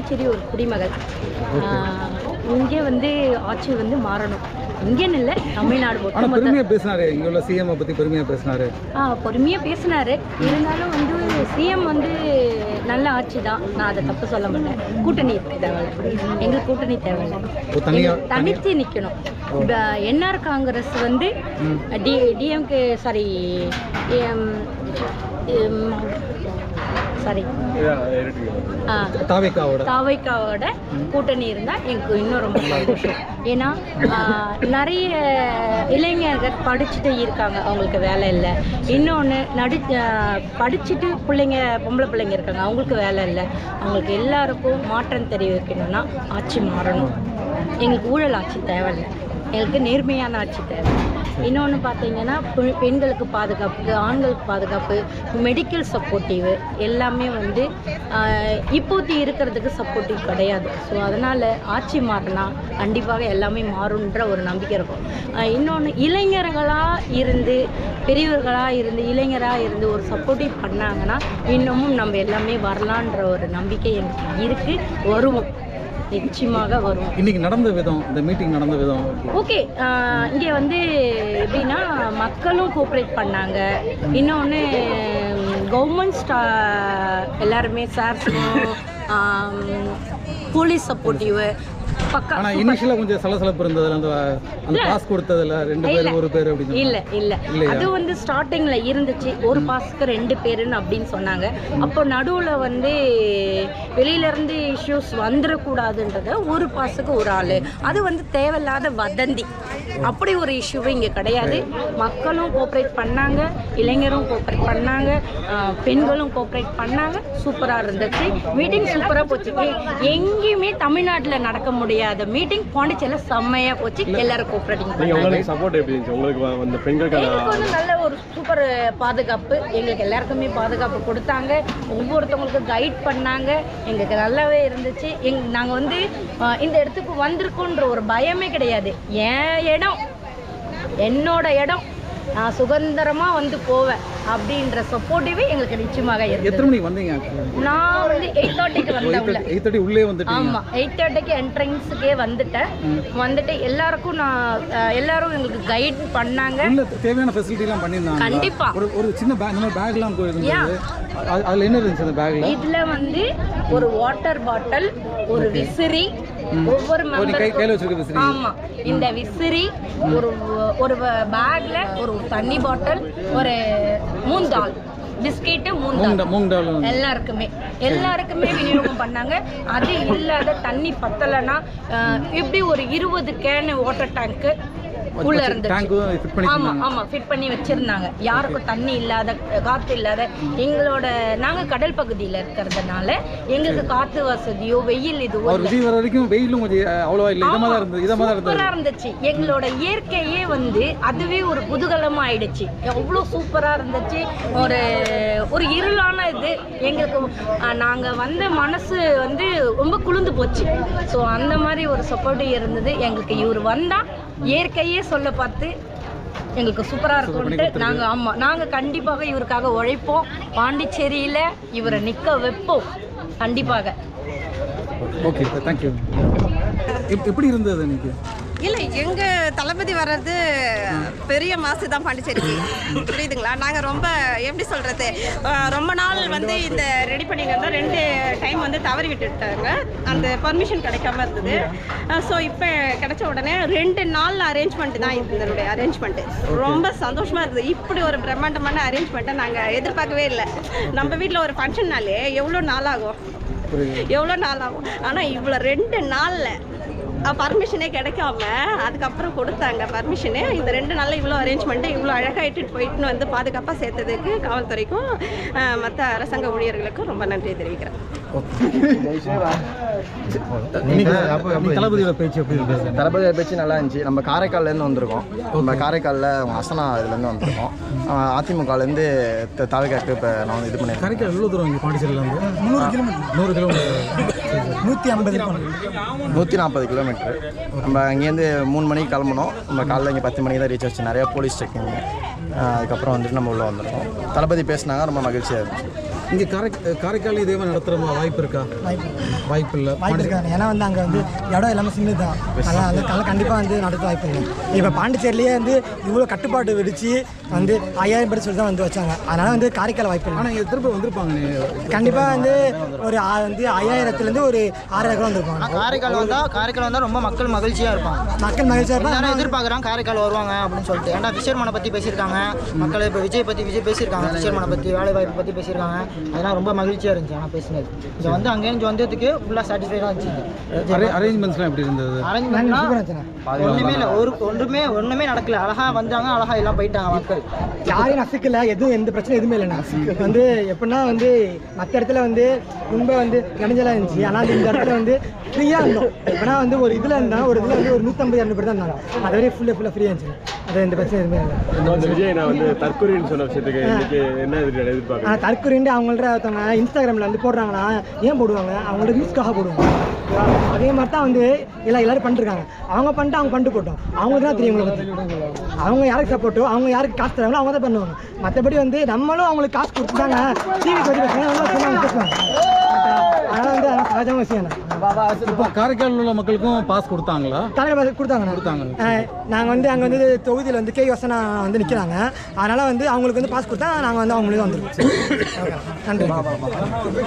பாண்டிச்சேரி ஒரு குடிமகள். இங்கே வந்து ஆட்சி வந்து மாறணும். இங்கேன்னு இல்லை, தமிழ்நாடு பெருமையாக பேசினாரு. இங்கே உள்ள சிஎம் பற்றி பெருமையாக பேசினாரு. பொறுமையாக பேசினாரு. இருந்தாலும் வந்து சிஎம் வந்து நல்ல ஆட்சி தான், நான் அதை தப்பு சொல்ல மாட்டேன். கூட்டணி தேவையில்லை, எங்களுக்கு கூட்டணி தேவையில்லை, தனித்து நிற்கணும். என்ஆர் காங்கிரஸ் வந்து டிஎம்கே தாவைக்காவோட கூட்டணி இருந்தால் எனக்கு இன்னும் ரொம்ப சந்தோஷம். ஏன்னா நிறைய இளைஞர்கள் படிச்சுட்டு இருக்காங்க, அவங்களுக்கு வேலை இல்லை. இன்னொன்று படிச்சுட்டு பொம்பளை பிள்ளைங்க இருக்காங்க, அவங்களுக்கு வேலை இல்லை. அவங்களுக்கு எல்லாருக்கும் மாற்றம் தெரிவிக்கணும்னா ஆட்சி மாறணும். எங்களுக்கு ஊழல் ஆட்சி தேவையில்லை, எங்களுக்கு நேர்மையான ஆட்சி தேவை. இன்னொன்று பார்த்தீங்கன்னா பெண்களுக்கு பாதுகாப்பு, ஆண்களுக்கு பாதுகாப்பு, மெடிக்கல் சப்போர்ட்டிவ் எல்லாமே வந்து இப்போதைக்கு இருக்கிறதுக்கு சப்போர்ட்டிவ் கிடையாது. ஸோ அதனால் ஆட்சி மாறினா கண்டிப்பாக எல்லாமே மாறுன்ற ஒரு நம்பிக்கை இருக்கும். இன்னொன்று இளைஞர்களாக இருந்து பெரியவர்களாக இருந்து இளைஞராக இருந்து ஒரு சப்போர்ட்டிவ் பண்ணாங்கன்னா இன்னமும் நம்ம எல்லாமே வரலான்ற ஒரு நம்பிக்கை எனக்கு இருக்குது. வருவோம், நிச்சயமாக வரும். இன்னைக்கு நடந்த விதம், இந்த மீட்டிங் நடந்த விதம் ஓகே. இங்கே வந்து எப்படின்னா மக்களும் கோஆப்ரேட் பண்ணாங்க. இன்னொன்று கவர்மெண்ட் எல்லாருமே சார்ஸும் போலீஸ் சப்போர்ட்டிவ் பக்கா. ஆனா இனிஷியலா கொஞ்சம் சலசலப்பு இருந்தது. அந்த பாஸ் கொடுத்ததுல 2 பேர் 1 பேர் அப்படி இல்ல அது வந்து ஸ்டார்டிங்ல இருந்துச்சு. ஒரு பாஸ்க்கு 2 பேருன்னு அப்படின்னு சொன்னாங்க. அப்போ நடுவுல வந்து வெளியில இருந்து இஷ்யூஸ் வந்துடக்கூடாதுன்றத ஒரு பாஸுக்கு ஒரு ஆளு, அது வந்து தேவையில்லாத வதந்தி. அப்படி ஒரு இஷ்யூவே இங்கே கிடையாது. மக்களும் கோஆப்ரேட் பண்ணாங்க, இளைஞரும் கோஆப்ரேட் பண்ணாங்க, பெண்களும் கோஆப்ரேட் பண்ணாங்க. சூப்பராக இருந்துச்சு மீட்டிங், சூப்பராக போச்சு. எங்கேயுமே தமிழ்நாட்டில் நடக்க முடியாத மீட்டிங் பாண்டிச்சேரியில் செம்மையாக போச்சு. எல்லாரும் கோஆப்ரேட்டிங் பண்ணாங்க. சப்போர்ட் எப்படி இருந்துச்சு உங்களுக்கு? வந்து பெண்களுக்கு வந்து நல்ல ஒரு சூப்பர் பாதுகாப்பு, எங்களுக்கு எல்லாருக்குமே பாதுகாப்பு கொடுத்தாங்க. ஒவ்வொருத்தவங்களுக்கும் கைட் பண்ணாங்க. எங்களுக்கு நல்லாவே இருந்துச்சு. நாங்கள் வந்து இந்த இடத்துக்கு வந்திருக்கோன்ற ஒரு பயமே கிடையாது. என்னோட இடம், நான் சுதந்திரமாக வந்து போவேன் அப்படின்ற சப்போர்ட்டிவே எங்களுக்கு நிச்சயமாக இருக்குது. எத்தனை மணிக்கு வந்தீங்க? நான் வந்து 8:30க்கு வந்தேன். 8:30 உள்ளே வந்துட்டேன். ஆமாம், 8:30க்கு என்ட்ரன்ஸுக்கே வந்துட்டு எல்லாருக்கும் எல்லாரும் எங்களுக்கு கைட் பண்ணாங்க. தேவையான ஃபெசிலிட்டிலாம் பண்ணியிருந்தாங்க. கண்டிப்பாக ஒரு சின்ன பேக்லாம் போயிருந்தது. அதில் என்ன இருந்துச்சு அந்த பேக்கில்? இதில் வந்து ஒரு வாட்டர் பாட்டில், ஒரு விசிறி, ஒவ்வொரு கையில் வச்சிருக்க விசிறி. ஆமாம், இந்த விசிறி, ஒரு பேக்ல ஒரு தண்ணி பாட்டில், ஒரு மூந்தால் பிஸ்கெட்டு, மூந்தால் எல்லாருக்குமே விநியோகம் பண்ணாங்க. அது இல்லாத தண்ணி பத்தலைன்னா இப்படி ஒரு 20 கேன் வாட்டர் டேங்க்கு உள்ள இருந்துச்சு. ஆமா ஃபிட் பண்ணி வச்சிருந்தாங்க. யாருக்கும் தண்ணி இல்லாத, காத்து இல்லாத, நாங்க கடல் பகுதியில இருக்கிறதுனால எங்களுக்கு காத்து வசதியோ வெயில் இதுவோ சூப்பரா இருந்துச்சு. எங்களோட இயற்கையே வந்து அதுவே ஒரு குதூகலமா ஆயிடுச்சு. எவ்வளோ சூப்பரா இருந்துச்சு. ஒரு இருளான இது எங்களுக்கு, நாங்க வந்த மனசு வந்து ரொம்ப குளிர்ந்து போச்சு. ஸோ அந்த மாதிரி ஒரு சப்போர்ட்டிவ் இருந்தது எங்களுக்கு. இவர் வந்தா இயற்கையே சொல்ல பார்த்து எங்களுக்கு சூப்பராக இருக்கும்ட்டு நாங்கள் கண்டிப்பாக இவருக்காக உழைப்போம். பாண்டிச்சேரியில் இவரை நிற்க வைப்போம் கண்டிப்பாக. Okay, thank you. எப்படி இருந்தது இன்னைக்கு? இல்லை, எங்கள் தளபதி வர்றது பெரிய மாசு தான் பாண்டிச்சேரிக்கு, புரியுதுங்களா? நாங்கள் ரொம்ப எப்படி சொல்கிறது, ரொம்ப நாள் வந்து இந்த ரெடி பண்ணிங்க 2 டைம் வந்து தவறி விட்டுட்டாங்க. அந்த பர்மிஷன் கிடைக்காம இருந்தது. ஸோ இப்போ கிடைச்ச உடனே 2 நாள் அரேஞ்ச்மெண்ட் தான் இதனுடைய அரேஞ்ச்மெண்ட்டு. ரொம்ப சந்தோஷமாக இருக்குது. இப்படி ஒரு பிரம்மாண்டமான அரேஞ்ச்மெண்ட்டை நாங்கள் எதிர்பார்க்கவே இல்லை. நம்ம வீட்டில் ஒரு ஃபங்க்ஷன்னாலே எவ்வளோ நாள் ஆகும். ஆனால் இவ்வளோ 2 நாளில் பர்மிஷனே கிடைக்காம அதுக்கப்புறம் கொடுத்தாங்க பர்மிஷனு. இந்த 2 நாளில் இவ்வளோ அரேஞ்ச்மெண்ட்டு இவ்வளோ அழகாக போயிட்டுன்னு வந்து பாதுகாப்பாக சேர்த்ததுக்கு காவல்துறைக்கும் மற்ற அரசாங்க ஊழியர்களுக்கும் ரொம்ப நன்றி தெரிவிக்கிறேன். தளபதியோட பேச்சு நல்லா இருந்துச்சு. நம்ம காரைக்கால்லேருந்து வந்திருக்கோம். நம்ம காரைக்காலில் அசனா இதுலேருந்து வந்திருக்கோம். அதிமுகலேருந்து தாவைக்காக்கு இப்போ நான் வந்து இது பண்ணேன். காரைக்கால் எவ்வளோ தூரம் இங்கே பாண்டிச்சேரியிலேருந்து? 100 கிலோமீட்டர் 140 கிலோமீட்டர். நம்ம அங்கேருந்து 3 மணிக்கு கிளம்பணும். நம்ம காலையில் இங்கே 10 மணிக்கு தான் ரீச் ஆச்சு. நிறையா போலீஸ் செக்கிங். அதுக்கப்புறம் வந்துட்டு நம்ம உள்ளே வந்துருக்கோம். தளபதி பேசினாங்க, ரொம்ப மகிழ்ச்சியாக இருந்துச்சு. இங்கே காரைக்கால் இதே மாதிரி நடத்துகிறோமா? வாய்ப்பு இருக்கா? வாய்ப்பு இல்லை. வாய்ப்பு இருக்காங்க. ஏன்னா வந்து அங்கே வந்து இடம் எல்லாமே சின்னது தான். அதனால் கண்டிப்பாக வந்து நடத்த வாய்ப்பு இல்லை. இப்போ பாண்டிச்சேரியிலேயே வந்து இவ்வளோ கட்டுப்பாடு விதிச்சு வந்து 5000 பேர் சொல்லி தான் வந்து வச்சாங்க. அதனால் வந்து காரைக்கால் வாய்ப்பு இல்லை. ஆனால் இங்கே திரும்ப வந்திருப்பாங்க. கண்டிப்பாக வந்து ஒரு வந்து 5000லேருந்து ஒரு 6000 கூட வந்திருப்பாங்க. காரைக்கால் வந்தால் ரொம்ப மக்கள் மகிழ்ச்சியாக இருப்பாங்க. மக்கள் மகிழ்ச்சியாக இருப்பாங்க. எல்லாரும் எதிர்பார்க்குறாங்க காரைக்கால் வருவாங்க அப்படின்னு சொல்லிட்டு. ஏன்னா ஃபிஷர்மேனை பற்றி பேசியிருக்காங்க மக்கள். இப்போ விஜய் பேசியிருக்காங்க, ஃபிஷர்மேனை பற்றி, வேலை வாய்ப்பு பற்றி பேசியிருக்காங்க. அதெல்லாம் ரொம்ப மகிழ்ச்சியாக இருந்துச்சு. ஆனால் பேசினது இங்கே வந்து அங்கேருந்து வந்ததுக்கு ஃபுல்லாக சாட்டிஸ்ஃபைடாக இருந்துச்சு. அரேஞ்ச்மெண்ட்ஸ்லாம் எப்படி இருந்தது? அரேஞ்ச்மெண்ட்னா ஒன்றுமே இல்லை, ஒன்றுமே நடக்கல. அழகாக வந்தாங்க, அழகாக எல்லாம் போயிட்டாங்க மக்கள். யாரையும் நசுக்கல, எதுவும் எந்த பிரச்சனையும் எதுவுமே இல்லைண்ணா. வந்து எப்படின்னா வந்து மற்ற இடத்துல வந்து ரொம்ப வந்து இடைஞ்சலாக இருந்துச்சு. ஆனால் இந்த இடத்துல வந்து ஃப்ரீயாக இருந்தோம். எப்படின்னா வந்து ஒரு இதில் இருந்தால் ஒரு இதில் வந்து ஒரு 150-200 பேர் தான் இருந்தாங்க. அது வரையும் ஃபுல்லாக ஃப்ரீயாக இருந்துச்சு. அது எந்த பிரச்சனை எதுவுமே இல்லை. விஜய் நான் வந்து தற்கொலைன்னு சொன்ன விஷயத்துக்கு இன்னைக்கு என்ன எதிர்பார்க்குறேன்? ஆனால் தற்கொலைண்டு அவங்கள்ட்ட ஒருத்தவங்க இன்ஸ்டாகிராமில் வந்து போடுறாங்கன்னா ஏன் போடுவாங்க? அவங்களோட வியூஸ்க்காக போடுவாங்க. அதே மாதிரி தான் வந்து எல்லாரும் பண்ணிருக்காங்க. அவங்க பண்ணிட்டு அவங்க பண்ணிட்டு போட்டோம். அவங்களுக்கு தான் தெரியும் உங்களை பற்றி. அவங்க யாருக்கு சப்போர்ட்டோ, அவங்க யாருக்கு காசு தராங்களோ அவங்க தான் பண்ணுவாங்க. மற்றபடி வந்து நம்மளும் அவங்களுக்கு காசு கொடுத்துட்டாங்க டிவி பற்றி பேசுவாங்க. அதனால் வந்து அதெல்லாம் சகஜமான விஷயம். இப்போ காரைக்காலில் உள்ள மக்களுக்கும் பாஸ் கொடுத்தாங்களா? தலைவர் கொடுத்தாங்க. நாங்கள் வந்து அங்கே வந்து தொகுதியில் வந்து வசனா வந்து நிற்கிறாங்க. அதனால் வந்து அவங்களுக்கு வந்து பாஸ் கொடுத்தா நாங்கள் வந்து அவங்களுக்கு வந்துருக்கோம். நன்றி.